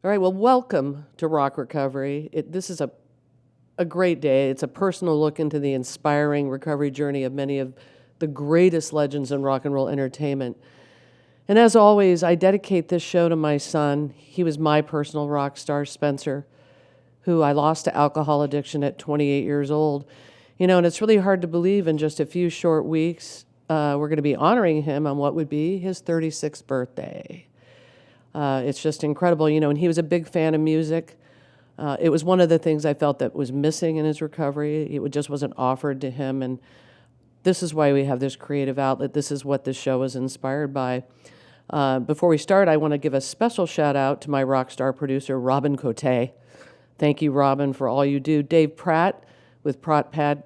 All right, well, welcome to Rock Recovery. This is a great day. It's a personal look into the inspiring recovery journey of many of the greatest legends in rock and roll entertainment. And as always, I dedicate this show to my son. He was my personal rock star, Spencer, who I lost to alcohol addiction at 28 years old. And it's really hard to believe in just a few short weeks, we're going to be honoring him on what would be his 36th birthday. It's just incredible, and he was a big fan of music. It was one of the things I felt that was missing in his recovery. It just wasn't offered to him, and this is why we have this creative outlet. This is what this show is inspired by. Before we start, I want to give a special shout out to my rock star producer, Robin Cote. Thank you, Robin, for all you do. Dave Pratt with Dave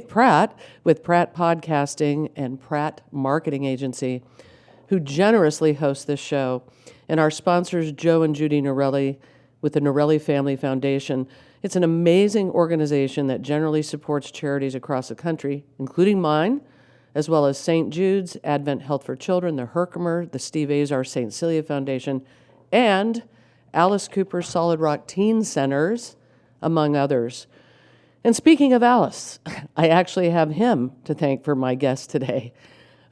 Pratt with Pratt Podcasting and Pratt Marketing Agency, who generously hosts this show, and our sponsors, Joe and Judy Norelli with the Norelli Family Foundation. It's an amazing organization that generally supports charities across the country, including mine, as well as St. Jude's, Advent Health for Children, the Herkimer, the Steve Azar St. Celia Foundation, and Alice Cooper Solid Rock Teen Centers, among others. And speaking of Alice, I actually have him to thank for my guest today,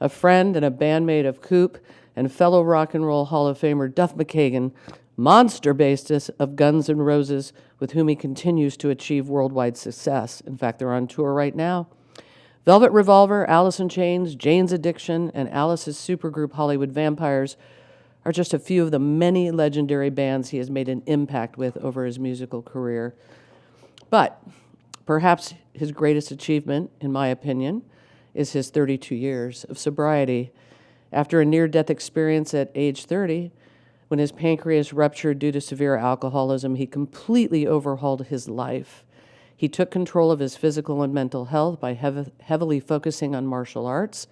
a friend and a bandmate of Coop and fellow Rock and Roll Hall of Famer Duff McKagan, monster bassist of Guns N' Roses, with whom he continues to achieve worldwide success. In fact, they're on tour right now. Velvet Revolver, Alice in Chains, Jane's Addiction, and Alice's supergroup Hollywood Vampires are just a few of the many legendary bands he has made an impact with over his musical career. But perhaps his greatest achievement, in my opinion, is his 32 years of sobriety. After a near-death experience at age 30, when his pancreas ruptured due to severe alcoholism, he completely overhauled his life. He took control of his physical and mental health by heavily focusing on martial arts,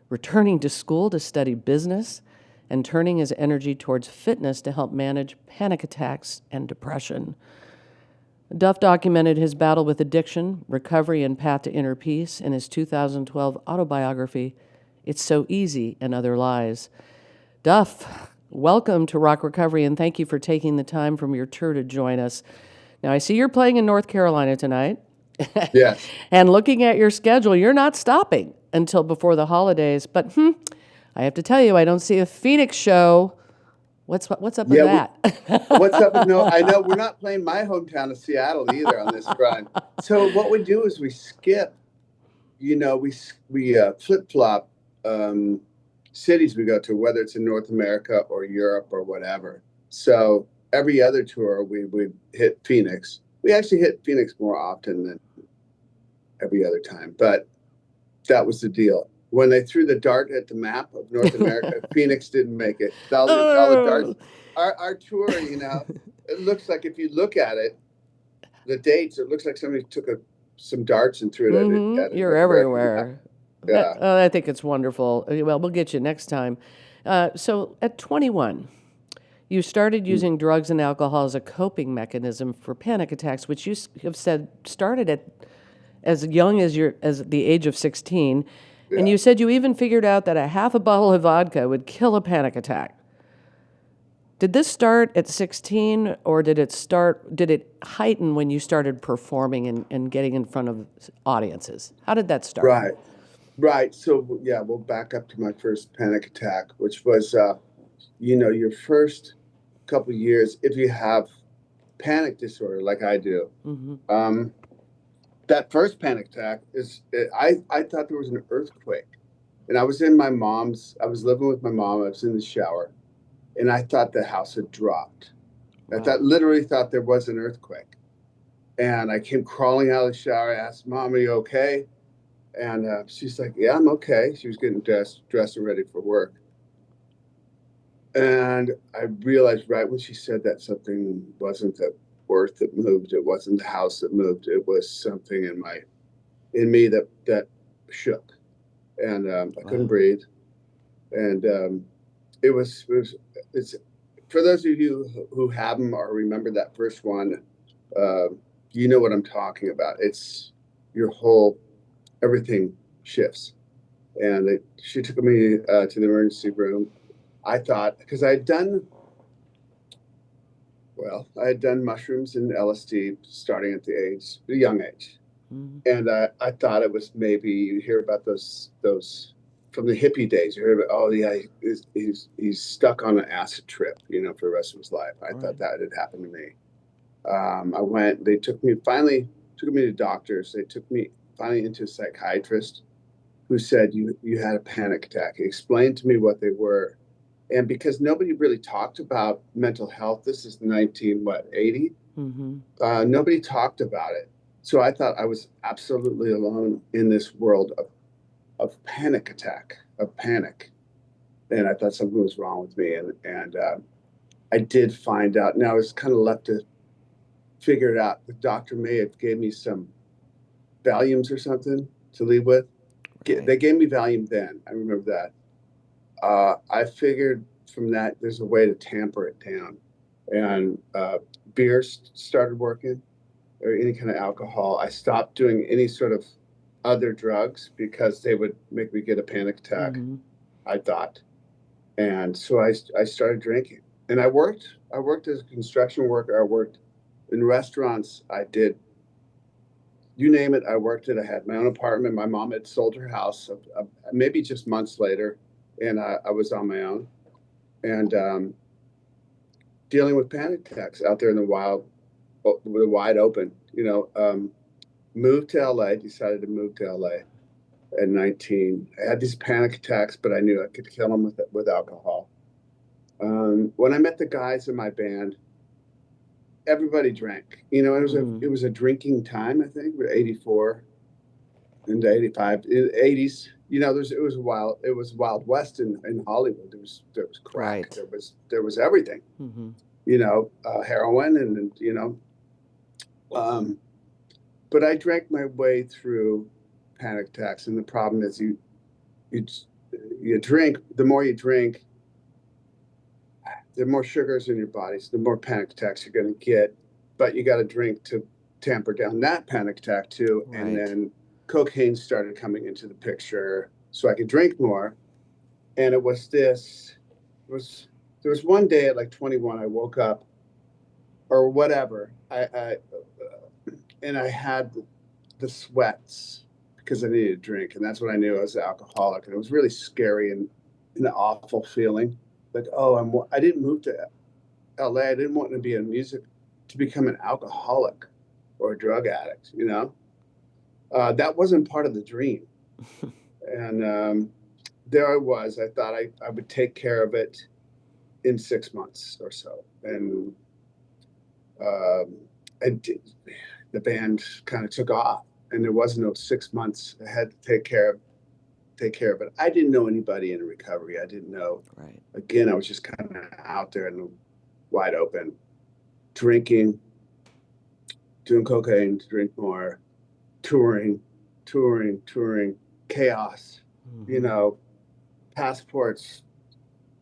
returning to school to study business, and turning his energy towards fitness to help manage panic attacks and depression. Duff documented his battle with addiction, recovery, and path to inner peace in his 2012 autobiography, It's So Easy and Other Lies. Duff, welcome to Rock Recovery, and thank you for taking the time from your tour to join us. Now, I see you're playing in North Carolina tonight. Yes. And looking at your schedule, you're not stopping until before the holidays. But I have to tell you, I don't see a Phoenix show. What's up with that? What's up with I know we're not playing my hometown of Seattle either on this run. So what we do is we skip, we flip-flop cities we go to, whether it's in North America or Europe or whatever. So every other tour we would hit Phoenix. We actually hit Phoenix more often than every other time, but that was the deal. When they threw the dart at the map of North America, Phoenix didn't make it. All the darts. Our tour, it looks like, if you look at it, the dates, it looks like somebody took some darts and threw it at it. You're everywhere. Yeah. I think it's wonderful. Well, we'll get you next time. So at 21, you started using drugs and alcohol as a coping mechanism for panic attacks, which you have said started at as young as the age of 16. Yeah. And you said you even figured out that a half a bottle of vodka would kill a panic attack. Did this start at 16, or did it heighten when you started performing and getting in front of audiences? How did that start? Right. So, yeah, we'll back up to my first panic attack, which was, your first couple of years, if you have panic disorder like I do, that first panic attack I thought there was an earthquake. And I was living with my mom, I was in the shower, and I thought the house had dropped. Wow. I literally thought there was an earthquake. And I came crawling out of the shower, I asked, Mom, are you okay? And she's like, yeah, I'm okay. She was getting dressed and ready for work. And I realized right when she said that something wasn't the earth that moved. It wasn't the house that moved. It was something in me that shook. And I couldn't breathe. And it's for those of you who have them or remember that first one, you know what I'm talking about. It's everything shifts. And she took me to the emergency room. I thought, because I had done Well, I had done mushrooms and LSD starting at a young age. Mm-hmm. And I thought it was maybe you hear about those from the hippie days. You hear about, oh yeah, he's stuck on an acid trip, for the rest of his life. I thought that had happened to me. I went. They took me to doctors. They took me finally into a psychiatrist who said you had a panic attack. He explained to me what they were, and because nobody really talked about mental health, this is 1980. Mm-hmm. Nobody talked about it. So I thought I was absolutely alone in this world of panic attack, of panic. And I thought something was wrong with me. And I did find out. Now I was kind of left to figure it out. The doctor may have gave me some Valiums or something to leave with. Right. They gave me Valium then. I remember that. I figured from that there's a way to tamper it down. And beer started working, or any kind of alcohol. I stopped doing any sort of other drugs because they would make me get a panic attack, Mm-hmm. I thought. And so I started drinking. And I worked as a construction worker. I worked in restaurants. I did, you name it, I worked it. I had my own apartment. My mom had sold her house maybe just months later, and I was on my own. And dealing with panic attacks out there in the wild, with the wide open, moved to LA, decided to move to LA at 19. I had these panic attacks, but I knew I could kill them with alcohol. When I met the guys in my band, everybody drank. It was a drinking time, I think, 84 into 85, 80s. It was Wild West in Hollywood. There was crack. Right. There was everything. Mm-hmm. Heroin and but I drank my way through panic attacks, and the problem is you drink. The more you drink, the more sugars in your body, so the more panic attacks you're going to get. But you got to drink to tamper down that panic attack too. Right. And then cocaine started coming into the picture, so I could drink more. And there was one day at like 21, I woke up or whatever. And I had the sweats because I needed a drink, and that's when I knew I was an alcoholic. And it was really scary and an awful feeling. Like, oh, I didn't move to LA. I didn't want to be in music to become an alcoholic or a drug addict. That wasn't part of the dream. And there I was. I thought I would take care of it in 6 months or so, and I did. The band kind of took off, and there was no 6 months. I had to take care of it. I didn't know anybody in recovery. I didn't know. Right. Again, I was just kind of out there in the wide open, drinking, doing cocaine to drink more, touring, chaos. Mm-hmm. Passports,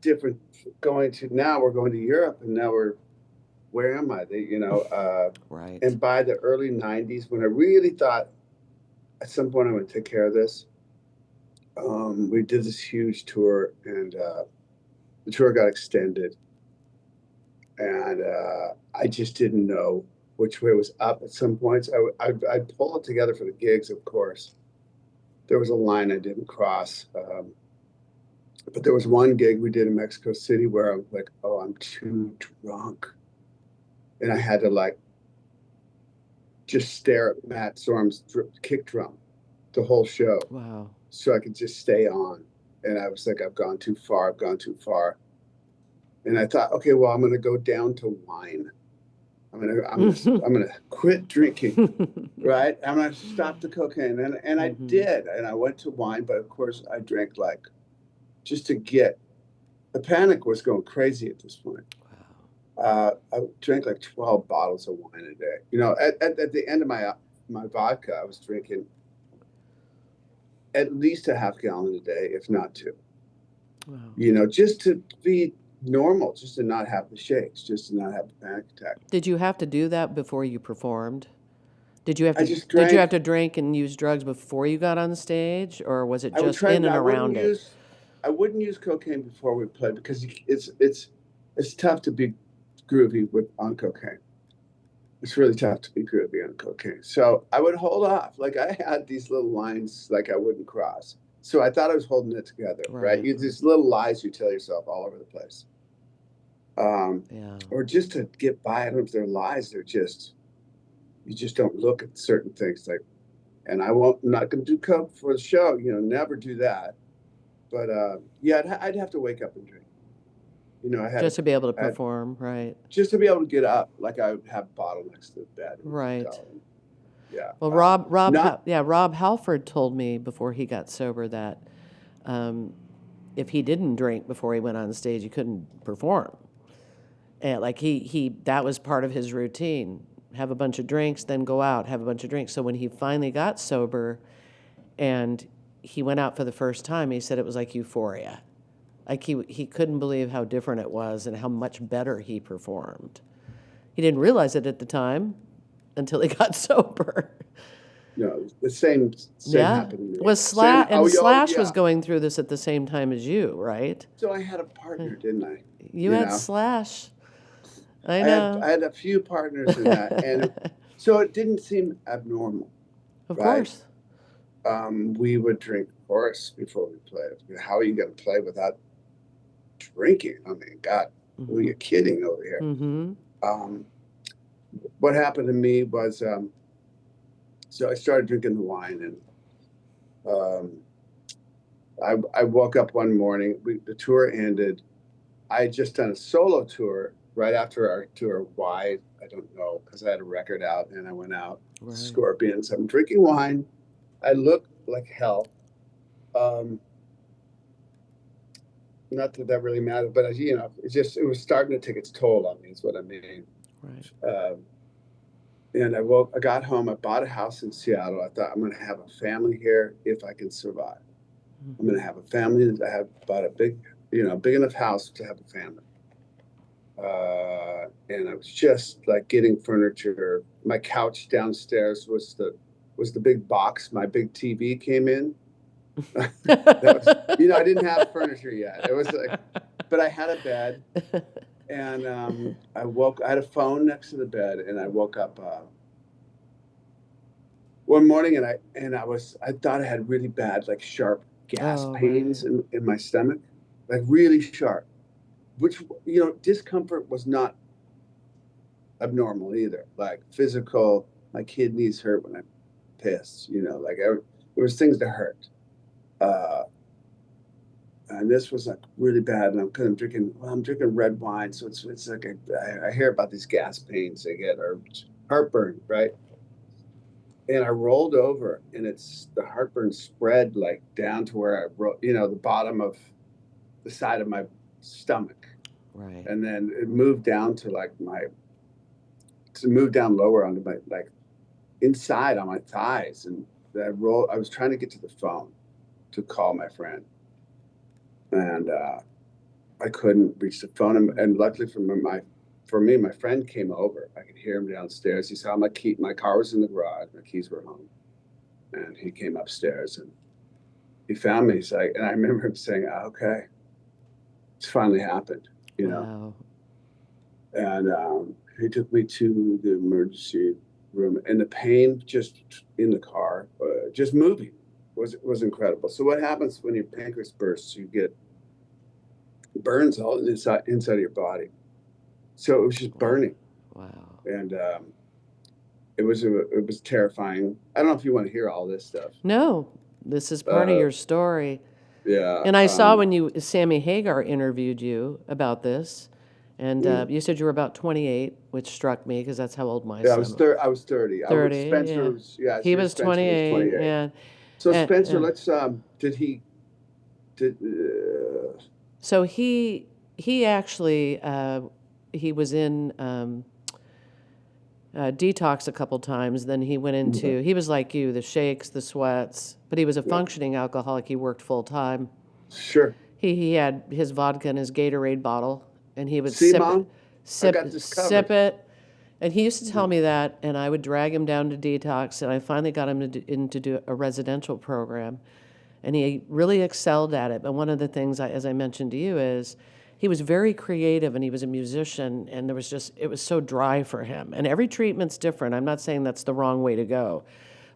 different. Now we're going to Europe, and now where am I? Right. And by the early 90s, when I really thought at some point I'm going to take care of this, we did this huge tour, and the tour got extended. And I just didn't know which way was up at some points. I'd pull it together for the gigs, of course. There was a line I didn't cross. But there was one gig we did in Mexico City where I was like, oh, I'm too drunk. And I had to just stare at Matt Storm's kick drum the whole show. Wow. So I could just stay on. And I was like, I've gone too far. And I thought, okay, well, I'm going to go down to wine. I'm gonna quit drinking, right? I'm gonna stop the cocaine, and I did, and I went to wine, but of course I drank just to get. The panic was going crazy at this point. Wow. I drank 12 bottles of wine a day. At the end of my vodka, I was drinking at least a half gallon a day, if not two. Wow. Just to be normal, just to not have the shakes, just to not have the panic attack. Did you have to do that before you performed? Did you have to? I just drank. Did you have to drink and use drugs before you got on the stage, or was it just in and around it? I wouldn't use cocaine before we played because it's tough to be groovy on cocaine. It's really tough to be groovy on cocaine. So I would hold off. Like I had these little lines like I wouldn't cross. So I thought I was holding it together, right? These little lies you tell yourself all over the place. Or just to get by. I don't know if they're lies. They're just, you just don't look at certain things. Like, and I'm not going to do coke for the show. Never do that. But yeah, I'd have to wake up and drink. I had just to be able to perform, right? Just to be able to get up, like I would have a bottle next to the bed. Right. Yeah. Well, Rob Halford told me before he got sober that if he didn't drink before he went on stage, he couldn't perform. And like that was part of his routine. Have a bunch of drinks, then go out, have a bunch of drinks. So when he finally got sober and he went out for the first time, he said it was like euphoria. Like he couldn't believe how different it was and how much better he performed. He didn't realize it at the time until he got sober. No, the same happened to me. Slash was going through this at the same time as you, right? So I had a partner, didn't I? You had Slash. I know. I had a few partners in that, and so it didn't seem abnormal. Of course. We would drink, of course, before we played. How are you going to play without drinking? I mean, God, who are you kidding over here? Mm-hmm. What happened to me was, so I started drinking the wine, and I woke up one morning. The tour ended. I had just done a solo tour right after our tour. Why? I don't know, because I had a record out, and I went out. Right. Scorpions. I'm drinking wine. I look like hell. Not that really mattered, but it was starting to take its toll on me. Is what I mean. Right. And I got home. I bought a house in Seattle. I thought I'm going to have a family here if I can survive. Mm-hmm. I'm going to have a family. I have bought a big enough house to have a family. And I was just like getting furniture. My couch downstairs was the big box. My big TV came in. I didn't have furniture yet. It was like, but I had a bed, and I had a phone next to the bed, and I woke up one morning, and I thought I had really bad, like sharp gas pains in my stomach, like really sharp, which discomfort was not abnormal either. Like physical, my kidneys hurt when I pissed. Like there was things that hurt. And this was like really bad, and I'm drinking red wine, so it's like I hear about these gas pains they get, or heartburn, right? And I rolled over, and the heartburn spread like down to where the bottom of the side of my stomach, right? And then it moved down to moved down lower onto my like inside on my thighs, and I was trying to get to the phone to call my friend, and I couldn't reach the phone. And luckily for me, my friend came over. I could hear him downstairs. He saw my car was in the garage. My keys were home, and he came upstairs and he found me. He's like, and I remember him saying, "Okay, it's finally happened," Wow. And he took me to the emergency room, and the pain just in the car, just moving, was incredible. So what happens when your pancreas bursts? You get burns all inside of your body. So it was just burning. Wow. And it was terrifying. I don't know if you want to hear all this stuff. No, this is part of your story. Yeah. And I saw when Sammy Hagar interviewed you about this, and you said you were about 28, which struck me because that's how old my son was. I was 30. 30, Spencer was, he was 28. Yeah. So Spencer, let's, So he actually, he was in detox a couple times. Then he went into, he was like you, the shakes, the sweats, but he was a functioning alcoholic. He worked full time. Sure. He had his vodka in his Gatorade bottle, and he would sip it. And he used to tell me that, and I would drag him down to detox, and I finally got him to do a residential program, and he really excelled at it. But one of the things, as I mentioned to you, is he was very creative and he was a musician, and it was so dry for him. And every treatment's different. I'm not saying that's the wrong way to go,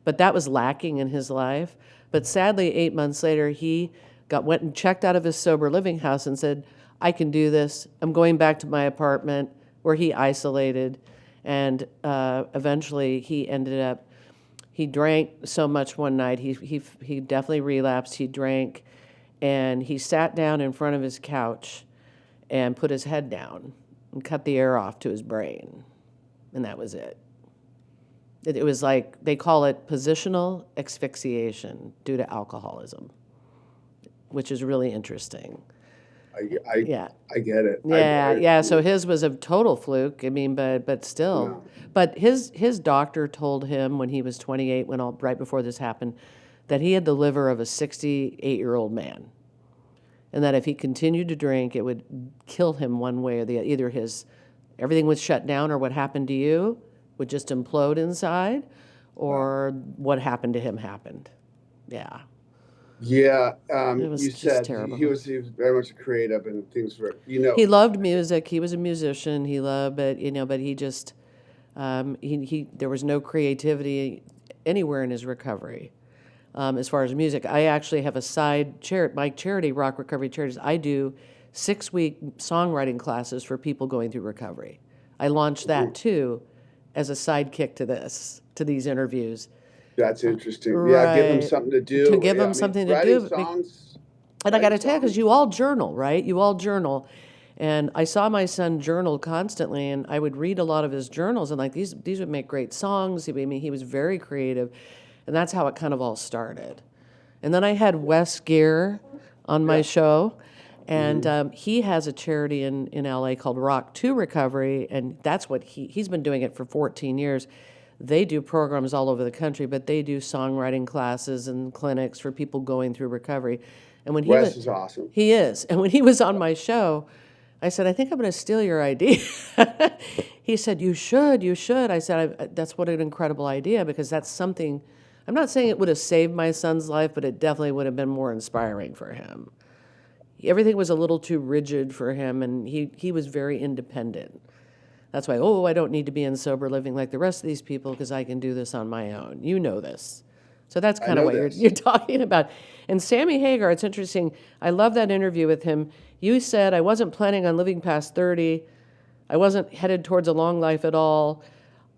but that was lacking in his life. But sadly, 8 months later, he went and checked out of his sober living house and said, I can do this. I'm going back to my apartment, where he isolated. And eventually he drank so much one night. He definitely relapsed. He drank, and he sat down in front of his couch and put his head down and cut the air off to his brain. And that was it. It was like, they call it positional asphyxiation due to alcoholism, which is really interesting. I Yeah. get it. Yeah. So his was a total fluke. I mean, but still. No. But his doctor told him when he was 28, right before this happened, that he had the liver of a 68-year-old man, and that if he continued to drink, it would kill him one way or the other. Either everything was shut down, or what happened to you would just implode inside, or what happened to him happened. Yeah. Yeah, It was you just said terrible. he was very much creative, and things were, He loved music. He was a musician. He loved it, but he just there was no creativity anywhere in his recovery. As far as music, I actually have a side charity. My charity, Rock Recovery Charities, I do 6-week songwriting classes for people going through recovery. I launched that too, as a sidekick to these interviews. That's interesting. Right. Yeah, give them something to do. To give them something to writing do. Songs, And I got to tell you, because you all journal, right? You all journal. And I saw my son journal constantly, and I would read a lot of his journals, and like these would make great songs. He was very creative, and that's how it kind of all started. And then I had Wes Gear on my show, and he has a charity in LA called Rock to Recovery, and that's what he's been doing it for 14 years. They do programs all over the country, but they do songwriting classes and clinics for people going through recovery. And when Wes is awesome. He is. And when he was on my show, I said, I think I'm going to steal your idea. He said, you should. I said, that's what an incredible idea, because that's something, I'm not saying it would have saved my son's life, but it definitely would have been more inspiring for him. Everything was a little too rigid for him, and he was very independent. That's why, I don't need to be in sober living like the rest of these people, because I can do this on my own. You know this. So that's kind of what you're talking about. And Sammy Hagar, it's interesting. I love that interview with him. You said, I wasn't planning on living past 30. I wasn't headed towards a long life at all.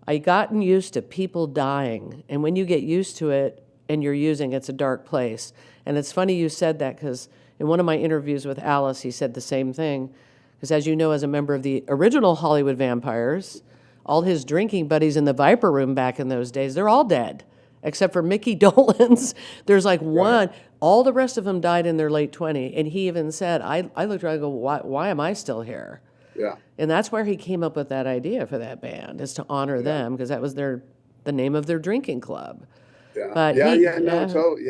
I gotten used to people dying. And when you get used to it and you're using, it's a dark place. And it's funny you said that, because in one of my interviews with Alice, he said the same thing. Because as you know, as a member of the original Hollywood Vampires, all his drinking buddies in the Viper Room back in those days, they're all dead. Except for Mickey Dolenz. There's like one. Right. All the rest of them died in their late 20s. And he even said, I looked around and go, why am I still here? Yeah. And that's where he came up with that idea for that band, is to honor them, because that was the name of their drinking club. Yeah. But absolutely.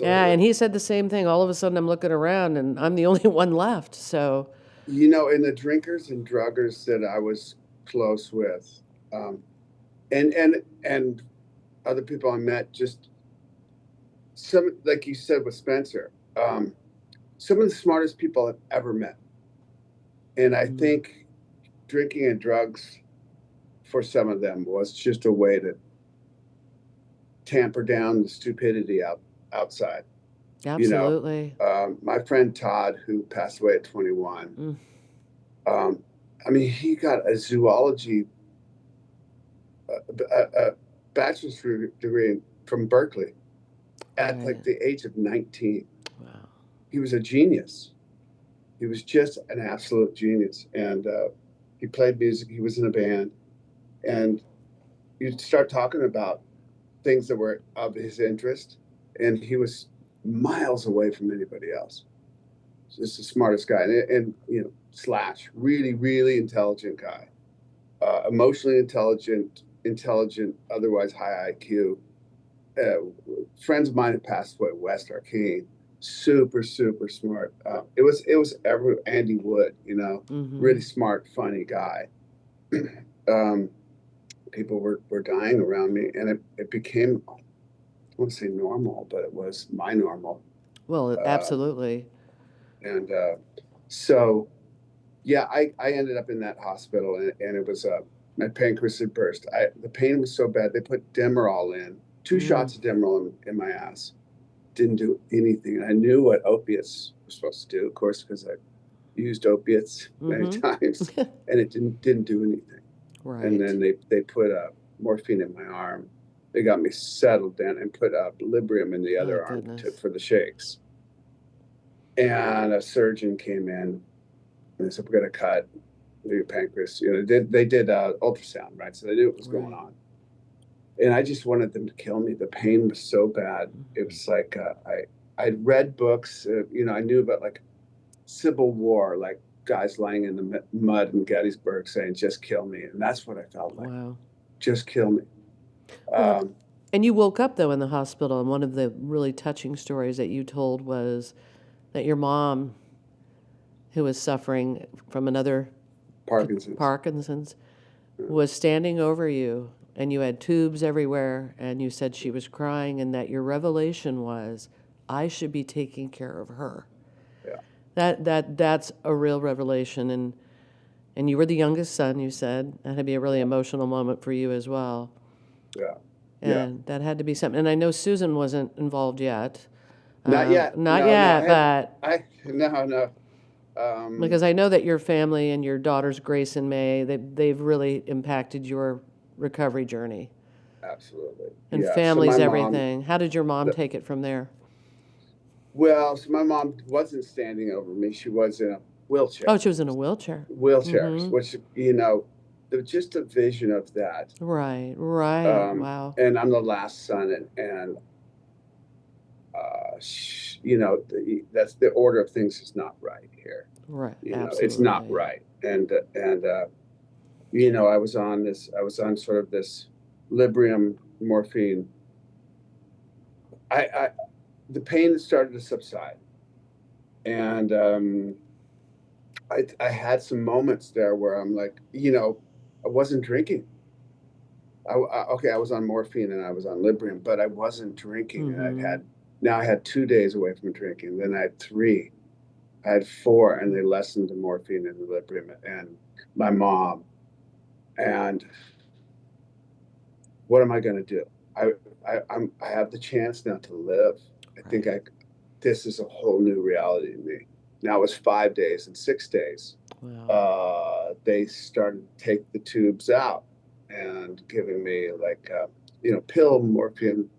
Yeah, and he said the same thing. All of a sudden I'm looking around and I'm the only one left. So in the drinkers and druggers that I was close with, and other people I met, just some, like you said with Spencer, some of the smartest people I've ever met. And I think drinking and drugs for some of them was just a way to tamper down the stupidity outside. Absolutely. My friend Todd, who passed away at 21, he got a zoology, a bachelor's degree from Berkeley at like the age of 19. Wow. He was a genius. He was just an absolute genius. And he played music. He was in a band. And you'd start talking about things that were of his interest. And he was miles away from anybody else. Just the smartest guy. And Slash, really, really intelligent guy. Emotionally intelligent, otherwise high IQ. Friends of mine had passed away. West Arcane, super, super smart. It was Andy Wood, really smart, funny guy. People were dying around me, and it became, I won't say normal, but it was my normal. Well, absolutely. And so Yeah, I ended up in that hospital, and it was my pancreas had burst. The pain was so bad they put Demerol in, two shots of Demerol in my ass. Didn't do anything. And I knew what opiates were supposed to do, of course, because I used opiates many times, and it didn't do anything. Right. And then they put morphine in my arm. They got me settled down and put Librium in the other arm for the shakes. And a surgeon came in and they said, "We're going to cut your pancreas." You know, they did ultrasound, right? So they knew what was going on. And I just wanted them to kill me. The pain was so bad. It was like I'd read books. You know, I knew about like Civil War, like guys lying in the mud in Gettysburg saying, "Just kill me," and that's what I felt like. Wow. Just kill me. And you woke up though in the hospital, and one of the really touching stories that you told was that your mom, who was suffering from another Parkinson's, was standing over you, and you had tubes everywhere, and you said she was crying, and that your revelation was, I should be taking care of her. Yeah. That's a real revelation, and you were the youngest son, you said. That had to be a really emotional moment for you as well. Yeah. And that had to be something. And I know Susan wasn't involved yet. Not yet. Not yet, but no. Because I know that your family and your daughters Grace and May, they've really impacted your recovery journey. Absolutely. And family's everything. How did your mom take it from there? Well, so my mom wasn't standing over me. She was in a wheelchair. Oh, she was in a wheelchair. Wheelchairs, which, you know, just a vision of that. Right. Wow. And I'm the last son, and you know, that's the order of things is not right here. Right. You know, Absolutely. it's not right. And you know, I was on sort of this Librium morphine. The pain started to subside, and I had some moments there where I'm like, you know, I wasn't drinking. I was on morphine and I was on Librium, but I wasn't drinking. And I had 2 days away from drinking. Then I had 3. I had 4, and they lessened the morphine and the Librium and my mom. And what am I going to do? I have the chance now to live. I think this is a whole new reality to me. Now it was 5 days and 6 days. Wow. They started to take the tubes out and giving me like, you know, pill morphine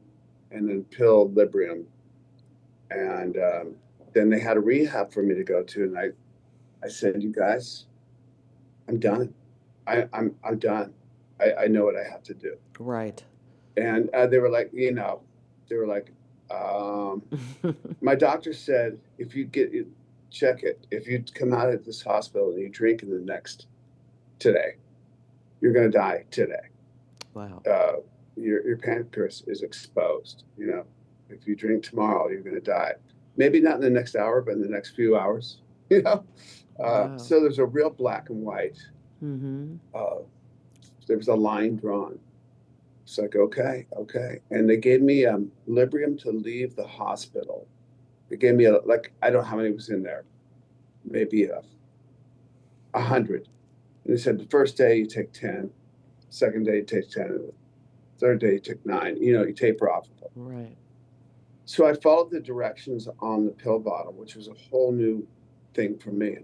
and then pill Librium. And then they had a rehab for me to go to. And I said, "You guys, I'm done. I'm done. I know what I have to do." Right. And they were like, you know, my doctor said, if you check it, if you come out of this hospital and you drink in the next today, you're going to die today. Wow. Your pancreas is exposed. You know, if you drink tomorrow, you're going to die. Maybe not in the next hour, but in the next few hours. You know, wow. So there's a real black and white. There was a line drawn. It's like, okay. And they gave me Librium to leave the hospital. They gave me I don't know how many was in there, maybe 100. And they said the first day you take 10, second day you take 10, and the third day you take 9. You know, you taper off. Right. So I followed the directions on the pill bottle, which was a whole new thing for me.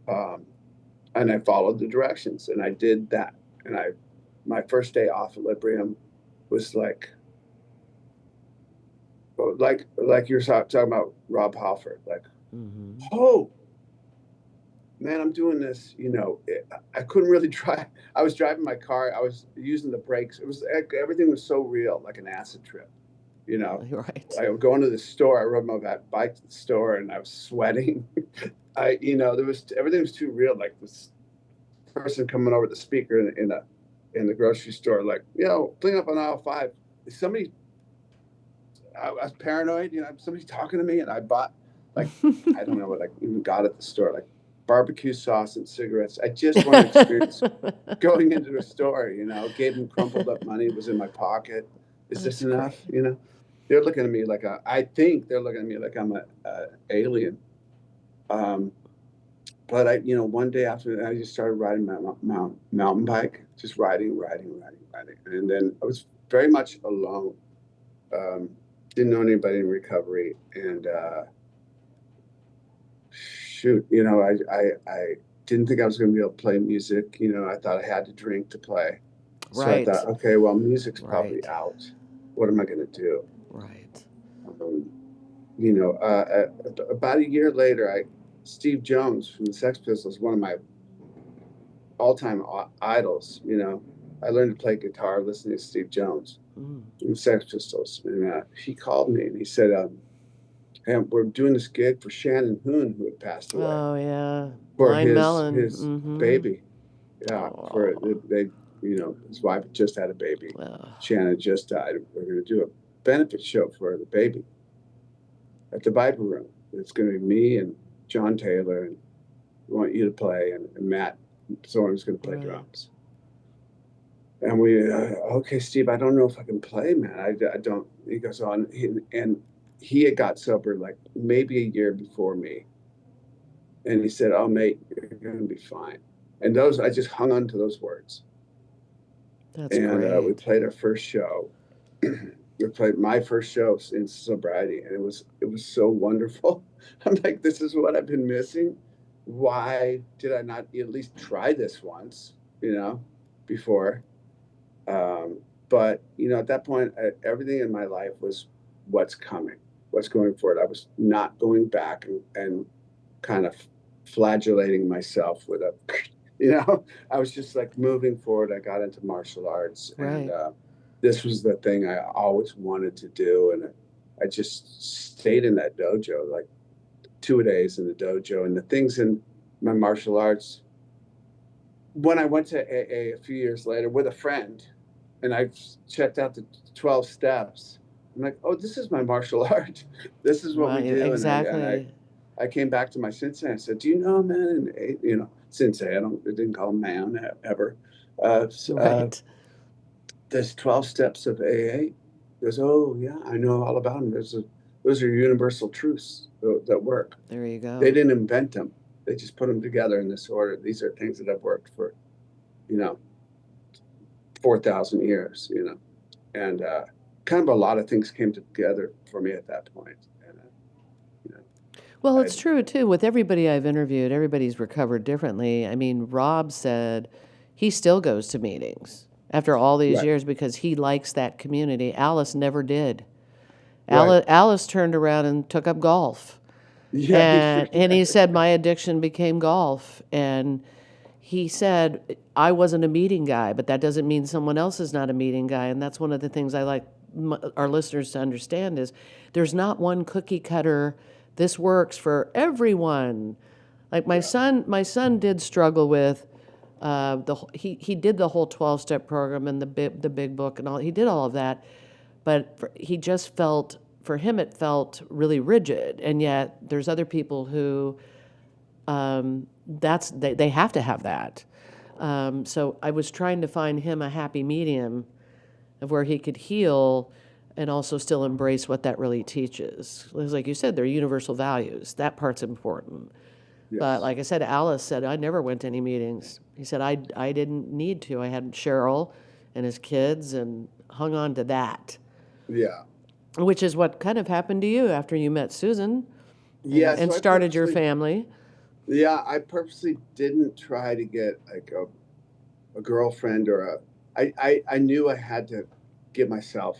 And I followed the directions, and I did that. And my first day off of Librium was like you're talking about Rob Halford, like, oh, man, I'm doing this. You know, I couldn't really drive. I was driving my car. I was using the brakes. It was everything was so real, like an acid trip. You know, right. I would go into the store. I rode my bike to the store, and I was sweating. You know, everything was too real. Like this person coming over the speaker in the grocery store, like, you know, clean up on aisle 5. Somebody, I was paranoid. You know, somebody's talking to me, and I bought like I don't know what I even got at the store, like barbecue sauce and cigarettes. I just wanted to experience going into a store. You know, gave them crumpled up money. It was in my pocket. Is this enough? Great. You know. They're looking at me like I think they're looking at me like I'm an alien. But but one day after that, I just started riding my mountain bike, just riding. And then I was very much alone. Didn't know anybody in recovery. And shoot, I didn't think I was going to be able to play music. I thought I had to drink to play. So I Right. thought, okay, well, music's Right. probably out. What am I going to do? Right. About a year later, Steve Jones from the Sex Pistols, one of my all-time idols. I learned to play guitar listening to Steve Jones from the Sex Pistols, and he called me and he said, "Hey, we're doing this gig for Shannon Hoon, who had passed away, Oh yeah. for Blind his Melon. baby. Yeah, for Oh. they, his wife just had a baby. Ugh. Shannon just died. We're going to do a benefit show for the baby at the Viper Room. It's going to be me and John Taylor, and we want you to play, and Matt Thorne's going to play Right. drums." And we, okay, Steve, I don't know if I can play, man. I don't. He goes on, and he had got sober like maybe a year before me, and he said, "Oh, mate, you're going to be fine." And I just hung on to those words. That's And great. we played our first show. We played my first show in sobriety, and it was so wonderful. I'm like, this is what I've been missing. Why did I not at least try this once, before? But at that point, everything in my life was what's coming, what's going forward. I was not going back and kind of flagellating myself with a, I was just like moving forward. I got into martial arts, Right. and this was the thing I always wanted to do. And I just stayed in that dojo, like 2 days in the dojo, and the things in my martial arts. When I went to AA a few years later with a friend, and I checked out the 12 steps, I'm like, oh, this is my martial art. This is what we do. Exactly. And I came back to my sensei. I said, do you know, man? And sensei, I didn't call him man ever. Right. There's 12 steps of AA. He goes, oh yeah, I know all about them. Those are universal truths that work. There you go. They didn't invent them. They just put them together in this order. These are things that have worked for, 4,000 years, and kind of a lot of things came together for me at that point. And, Well, it's true too. With everybody I've interviewed, everybody's recovered differently. I mean, Rob said he still goes to meetings after all these Right. years because he likes that community. Alice never did. Right. Alice turned around and took up golf. Yeah, And he said, my addiction became golf. And he said, I wasn't a meeting guy, but that doesn't mean someone else is not a meeting guy. And that's one of the things I like our listeners to understand is there's not one cookie cutter. This works for everyone. Like my son did struggle with he did the whole 12-step program and the big book and all. He did all of that, but he just felt, for him it felt really rigid. And yet there's other people who they have to have that. So I was trying to find him a happy medium of where he could heal and also still embrace what that really teaches. Like you said, they're universal values. That part's important. Yes. But like I said, Alice said, I never went to any meetings. He said, I didn't need to. I had Cheryl and his kids and hung on to that. Yeah. Which is what kind of happened to you after you met Susan and So started your family. Yeah, I purposely didn't try to get like a girlfriend or I knew I had to get myself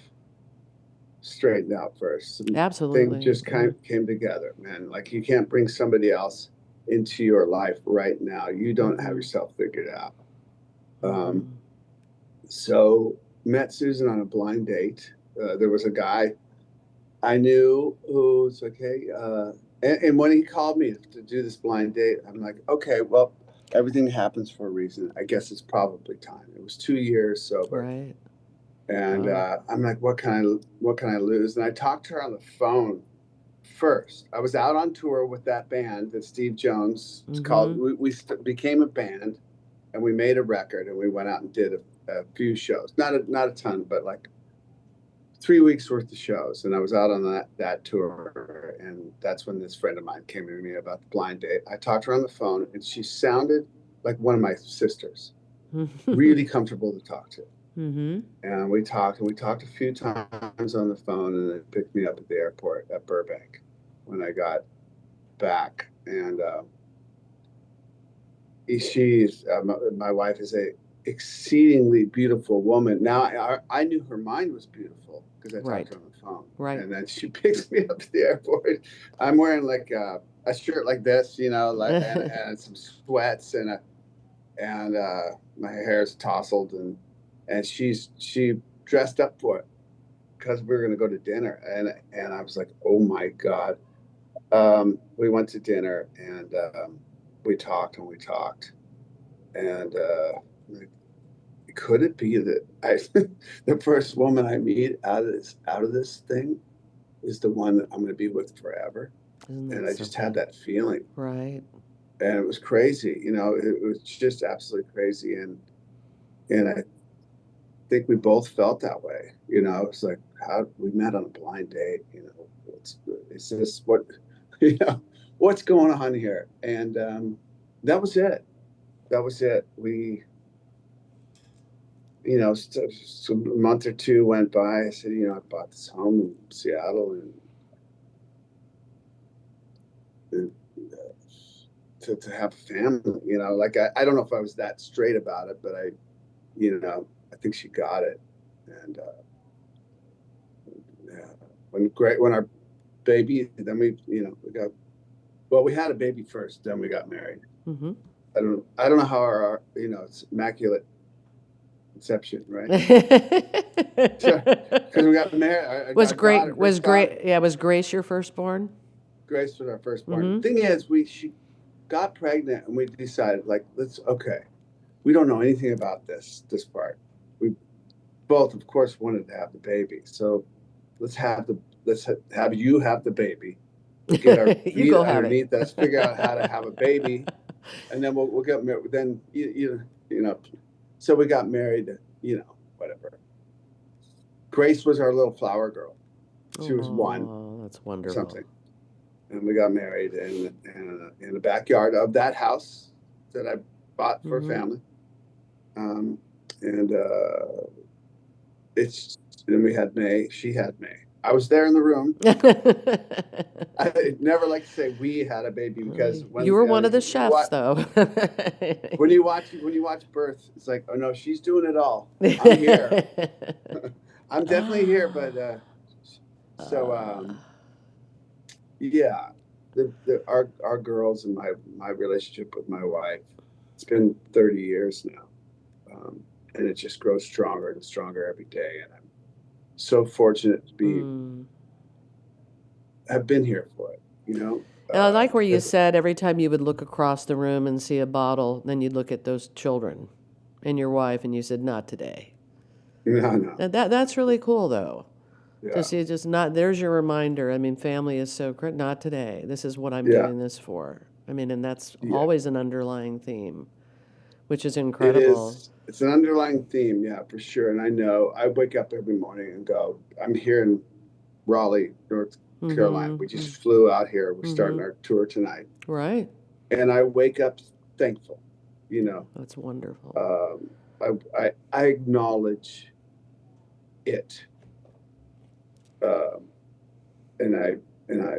straightened out first. And Absolutely. things just kind of came together, man. Like you can't bring somebody else into your life right now. You don't have yourself figured out. So met Susan on a blind date. There was a guy I knew who was like, hey, and when he called me to do this blind date, I'm like, okay, well, everything happens for a reason. I guess it's probably time. It was 2 years sober. Right. And I'm like, what can I lose? And I talked to her on the phone first. I was out on tour with that band that Steve Jones called. We became a band, and we made a record, and we went out and did a few shows. Not a ton, but like 3 weeks worth of shows, and I was out on that tour, and that's when this friend of mine came to me about the blind date. I talked to her on the phone, and she sounded like one of my sisters, really comfortable to talk to. Mm-hmm. And we talked a few times on the phone, and then picked me up at the airport at Burbank when I got back. And she's my wife is a exceedingly beautiful woman. Now I knew her mind was beautiful because I talked to her on the phone. Right. And then she picks me up at the airport. I'm wearing like a shirt like this, like and some sweats and my hair's tousled and she dressed up for it because we were going to go to dinner and I was like, oh my God. We went to dinner and we talked and could it be that the first woman I meet out of this thing is the one that I'm going to be with forever? And I just had that feeling. Right. And it was crazy, it was just absolutely crazy. And I think we both felt that way. It's like, how we met on a blind date, it's this what, what's going on here? And that was it. We, so a month or two went by. I said, I bought this home in Seattle and to have a family, like I don't know if I was that straight about it, but I think she got it. And when our baby, then we had a baby first, then we got married. Mm-hmm. I don't know how our it's immaculate conception, right? Because we got married. Was Grace your firstborn? Grace was our firstborn. Mm-hmm. The thing is, she got pregnant and we decided, like, we don't know anything about this part. We both, of course, wanted to have the baby. So let's have you have the baby. We'll get our feet underneath us, figure out how to have a baby, and then we'll get married. Then so we got married. Whatever. Grace was our little flower girl. She was one. Oh, that's wonderful. Something. And we got married in the backyard of that house that I bought for a family. And we had May. She had May. I was there in the room. I never like to say we had a baby because when you were one of the chefs, though. when you watch birth, it's like, oh no, she's doing it all. I'm here. I'm definitely here, but yeah, our girls and my relationship with my wife, it's been 30 years now, and it just grows stronger and stronger every day, and I'm so fortunate to have been here for it, And I like where you said every time you would look across the room and see a bottle, then you'd look at those children and your wife, and you said, "Not today." No. That's really cool, though. Yeah. To see there's your reminder. I mean, family is so great. Not today. This is what I'm doing this for. I mean, and that's always an underlying theme, which is incredible. It's an underlying theme, yeah, for sure. And I know I wake up every morning and go, I'm here in Raleigh, North Carolina. We just flew out here. We're starting our tour tonight. Right. And I wake up thankful, That's wonderful. I acknowledge it. And I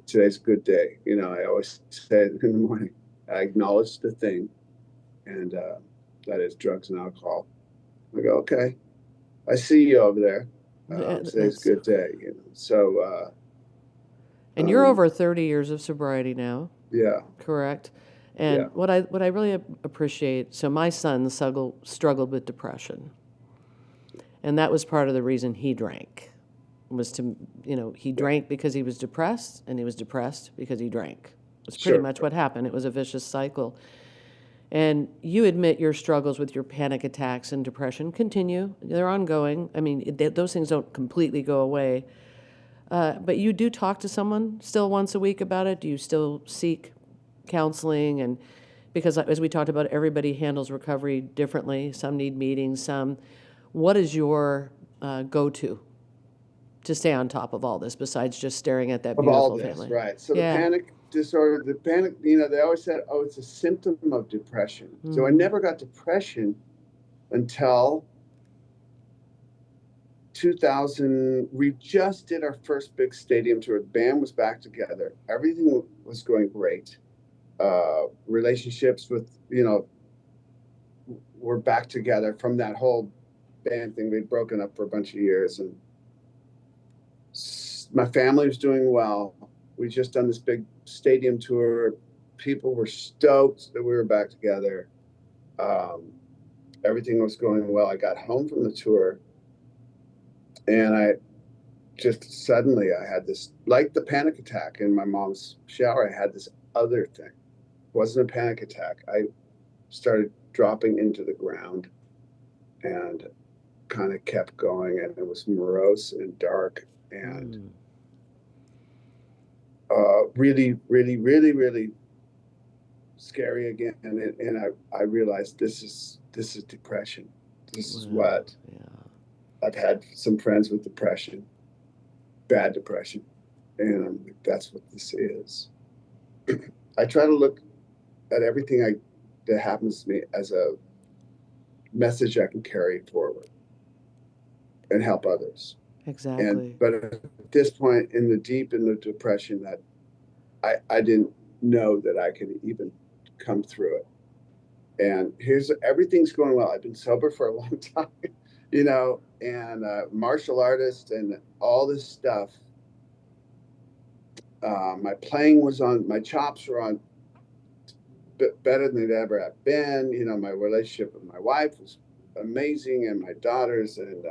today's a good day. I always say it in the morning. I acknowledge the thing, and that is drugs and alcohol. I go, okay, I see you over there. Today's a good day. So. And you're over 30 years of sobriety now. Yeah. Correct. And what I really appreciate. So my son struggled with depression, and that was part of the reason he drank. Was to, he drank because he was depressed, and he was depressed because he drank. It's pretty much what happened. It was a vicious cycle. And you admit your struggles with your panic attacks and depression continue. They're ongoing. I mean, those things don't completely go away. But you do talk to someone still once a week about it? Do you still seek counseling? And because as we talked about, everybody handles recovery differently. Some need meetings, what is your go-to? to stay on top of all this besides just staring at that Of all beautiful this, family? right? So Yeah. the panic disorder, they always said, oh, it's a symptom of depression. So I Mm. never got depression until 2000. We just did our first big stadium tour. The band was back together. Everything was going great. Relationships with, were back together from that whole band thing. We'd broken up for a bunch of years, and my family was doing well. We just done this big stadium tour. People were stoked that we were back together. Everything was going well. I got home from the tour, and I had this, like the panic attack in my mom's shower. I had this other thing. It wasn't a panic attack. I started dropping into the ground and kind of kept going, and it was morose and dark and really, really, really, really scary again. And I realized this is depression. This is what I've had some friends with depression, bad depression, and I'm like, that's what this is. I try to look at everything that happens to me as a message I can carry forward and help others. Exactly. But at this point in the depression, that I didn't know that I could even come through it. And everything's going well. I've been sober for a long time, and martial artist and all this stuff. My playing was on, my chops were on better than they'd ever have been. My relationship with my wife was amazing, and my daughters, and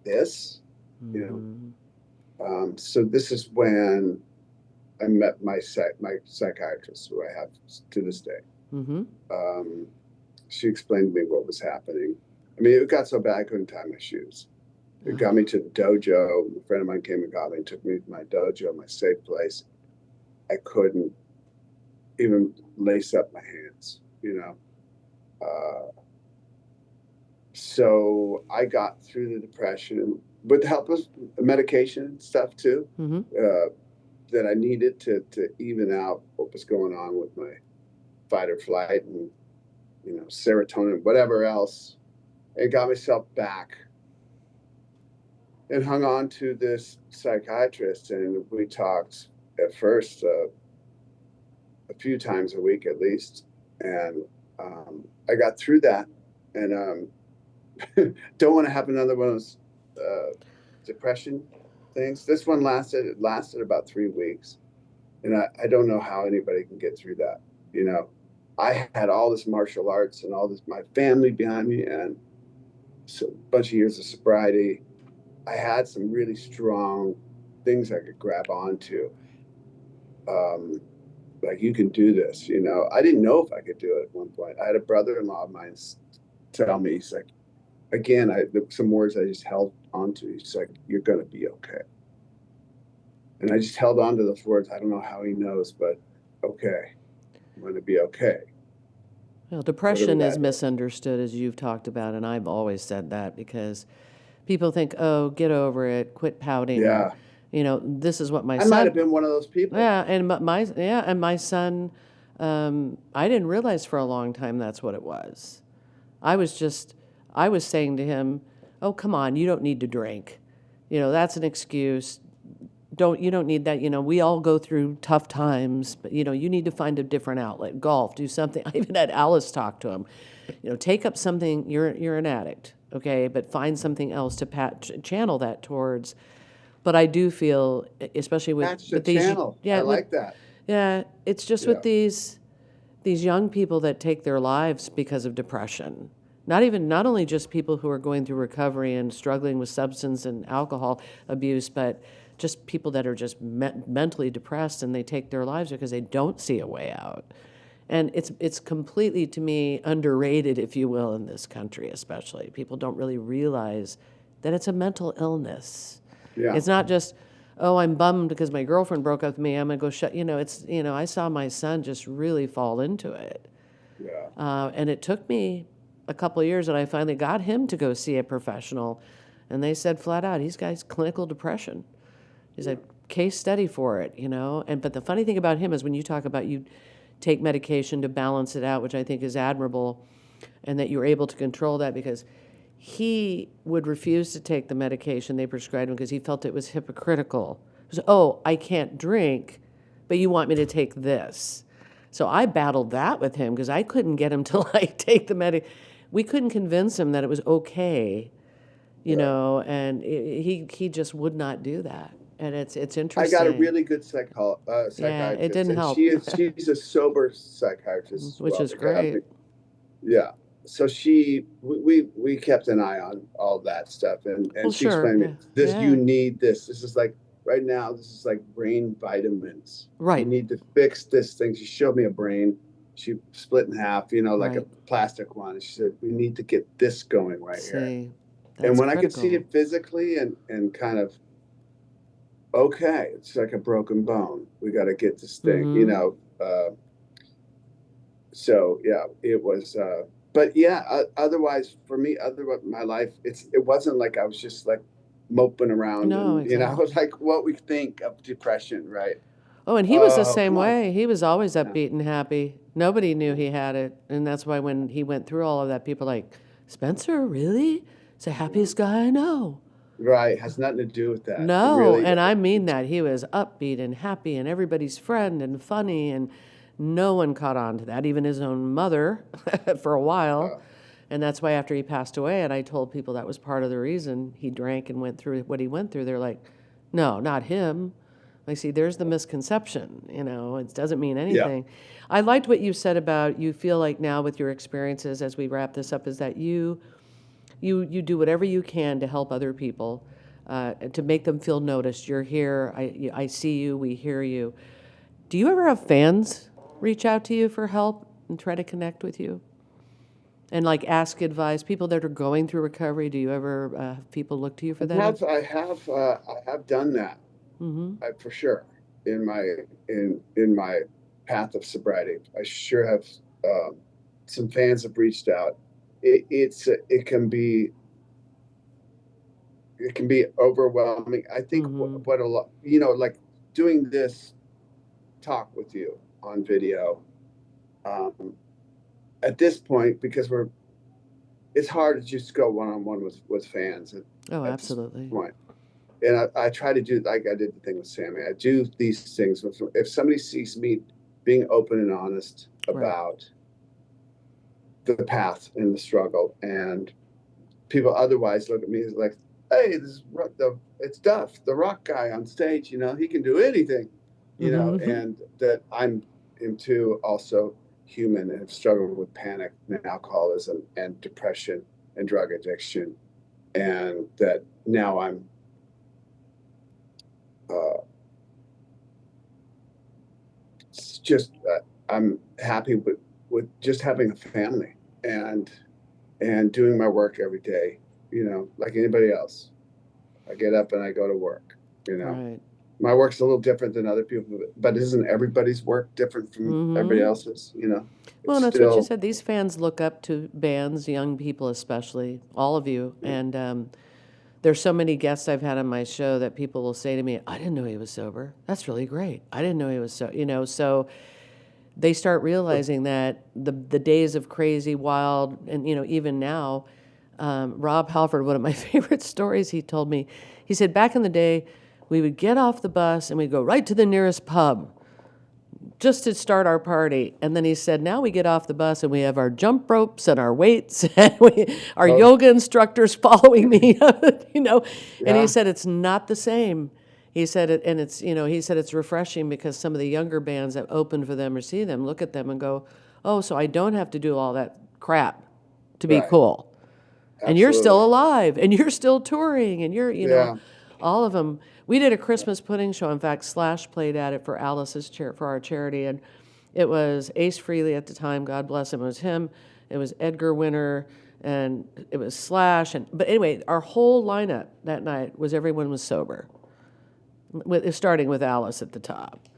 this, so this is when I met my psychiatrist, who I have to this day. She explained to me what was happening. I mean, it got so bad I couldn't tie my shoes. It got me to the dojo. A friend of mine came and got me and took me to my dojo, my safe place. I couldn't even lace up my hands, So I got through the depression with the help of medication and stuff too, that I needed to even out what was going on with my fight or flight and, serotonin, whatever else. It got myself back and hung on to this psychiatrist. And we talked at first a few times a week at least. And I got through that, and don't want to have another one of those depression things. This one lasted about 3 weeks. And I don't know how anybody can get through that. I had all this martial arts and all this, my family behind me, and so a bunch of years of sobriety. I had some really strong things I could grab onto. Like, you can do this, I didn't know if I could do it at one point. I had a brother-in-law of mine tell me, he's like, again, some words I just held onto. He's like, you're going to be okay. And I just held on to those words. I don't know how he knows, but okay, I'm going to be okay. Well, depression is misunderstood, as you've talked about, and I've always said that, because people think, oh, get over it, quit pouting. Yeah. This is what my son... I might have been one of those people. Yeah, and my son, I didn't realize for a long time that's what it was. I was saying to him, oh, come on, you don't need to drink. That's an excuse. You don't need that. We all go through tough times, but you need to find a different outlet. Golf, do something. I even had Alice talk to him. Take up something. You're an addict, okay, but find something else to channel that towards. But I do feel, especially with these channel. I like that. Yeah, it's just with these young people that take their lives because of depression. Not only just people who are going through recovery and struggling with substance and alcohol abuse, but just people that are just mentally depressed, and they take their lives because they don't see a way out. And it's completely, to me, underrated, if you will, in this country especially. People don't really realize that it's a mental illness. Yeah. It's not just, oh, I'm bummed because my girlfriend broke up with me, I'm going to go I saw my son just really fall into it. Yeah. And it took me a couple of years, and I finally got him to go see a professional. And they said flat out, he's got clinical depression. He's a case study for it, but the funny thing about him is when you talk about you take medication to balance it out, which I think is admirable, and that you're able to control that, because he would refuse to take the medication they prescribed him because he felt it was hypocritical. It was, oh, I can't drink, but you want me to take this. So I battled that with him because I couldn't get him to take the we couldn't convince him that it was okay, and he just would not do that. And it's interesting. I got a really good psychiatrist. Yeah, it didn't help. She's a sober psychiatrist, which is great. Yeah. So we kept an eye on all that stuff, and she explained me this. You need this. This is like right now. This is like brain vitamins. Right. You need to fix this thing. She showed me a brain. She split in half, like a plastic one. And she said, we need to get this going here. And when I could see it physically and kind of, okay, it's like a broken bone. We got to get this thing, so yeah, it was, but yeah, otherwise for me, my life, it wasn't like I was just like moping around, no, and, exactly. like what we think of depression, right? Oh, and he was the same way. He was always upbeat and happy. Nobody knew he had it. And that's why when he went through all of that, people were like, Spencer, really? It's the happiest guy I know. Right. Has nothing to do with that. No, really, and I mean that. He was upbeat and happy and everybody's friend and funny, and no one caught on to that, even his own mother for a while. And that's why after he passed away, and I told people that was part of the reason he drank and went through what he went through, they're like, no, not him. I see, there's the misconception, it doesn't mean anything. Yeah. I liked what you said about you feel like now with your experiences as we wrap this up is that you do whatever you can to help other people, to make them feel noticed. You're here, I see you, we hear you. Do you ever have fans reach out to you for help and try to connect with you? And ask advice, people that are going through recovery, do you ever have people look to you for that? I have done that. Mm-hmm. For sure. In my path of sobriety, I sure have. Some fans have reached out. It can be overwhelming. I think what a lot, like doing this talk with you on video. At this point, because it's hard to just go one-on-one with fans. Absolutely. This point. And I try to do, like I did the thing with Sammy. I do these things. If somebody sees me being open and honest about the path and the struggle, and people otherwise look at me as like, hey, it's Duff, the rock guy on stage, he can do anything, and that I'm into also human and have struggled with panic and alcoholism and depression and drug addiction, and that now I'm I'm happy with just having a family and doing my work every day, like anybody else. I get up and I go to work, Right. My work's a little different than other people, but isn't everybody's work different from everybody else's, Well, that's what you said. These fans look up to bands, young people especially, all of you. And there's so many guests I've had on my show that people will say to me, I didn't know he was sober. That's really great. I didn't know he was so, so they start realizing that the days of crazy, wild, and, even now, Rob Halford, one of my favorite stories he told me, he said, back in the day, we would get off the bus and we'd go right to the nearest pub just to start our party. And then he said, now we get off the bus and we have our jump ropes and our weights and our yoga instructors following me, And he said, it's not the same. He said it, and he said it's refreshing because some of the younger bands that open for them or see them look at them and go, oh, so I don't have to do all that crap to be cool. Absolutely. And you're still alive and you're still touring and you're, all of them. We did a Christmas pudding show. In fact, Slash played at it for Alice's for our charity, and it was Ace Frehley at the time. God bless him. It was him. It was Edgar Winter, and it was Slash. But anyway, our whole lineup that night was everyone was sober, starting with Alice at the top.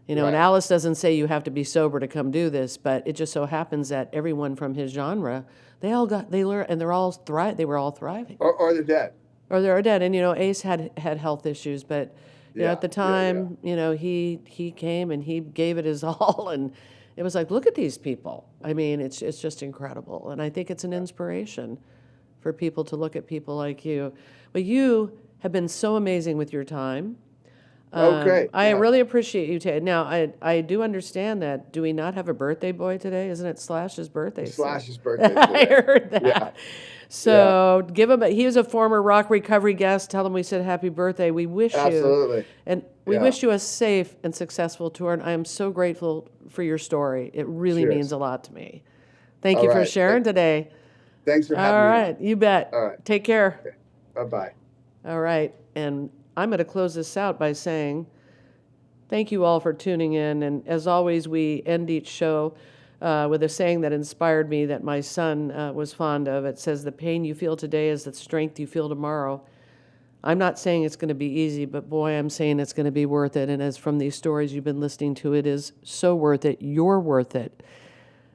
And Alice doesn't say you have to be sober to come do this, but it just so happens that everyone from his genre, they learned, and they were all thriving. Or they're dead. or they're dead. And, Ace had health issues, but, Yeah, at the yeah, time, he came and he gave it his all. And it was like, look at these people. I mean, it's just incredible. And I think it's an inspiration for people to look at people like you. But you have been so amazing with your time. Okay. I Yeah. really appreciate you, Ted. Now, I do understand that. Do we not have a birthday boy today? Isn't it Slash's birthday? Slash's birthday I today. heard that. Yeah. So give him he was a former rock recovery guest. Tell him we said happy birthday. We wish Absolutely. you, and we Yeah. wish you a safe and successful tour. And I am so grateful for your story. It really Cheers. means a lot to me. Thank All you for right. sharing today. Thanks for having All me. right, you bet. All right. Take care. Okay. Bye-bye. All right, and I'm going to close this out by saying thank you all for tuning in. And as always, we end each show with a saying that inspired me that my son was fond of. It says, "The pain you feel today is the strength you feel tomorrow." I'm not saying it's going to be easy, but boy, I'm saying it's going to be worth it. And as from these stories you've been listening to, it is so worth it. You're worth it.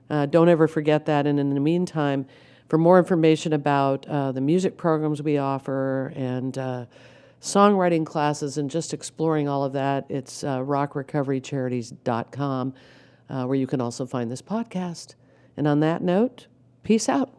Don't ever forget that. And in the meantime, for more information about the music programs we offer and songwriting classes and just exploring all of that, it's rockrecoverycharities.com, where you can also find this podcast. And on that note, peace out.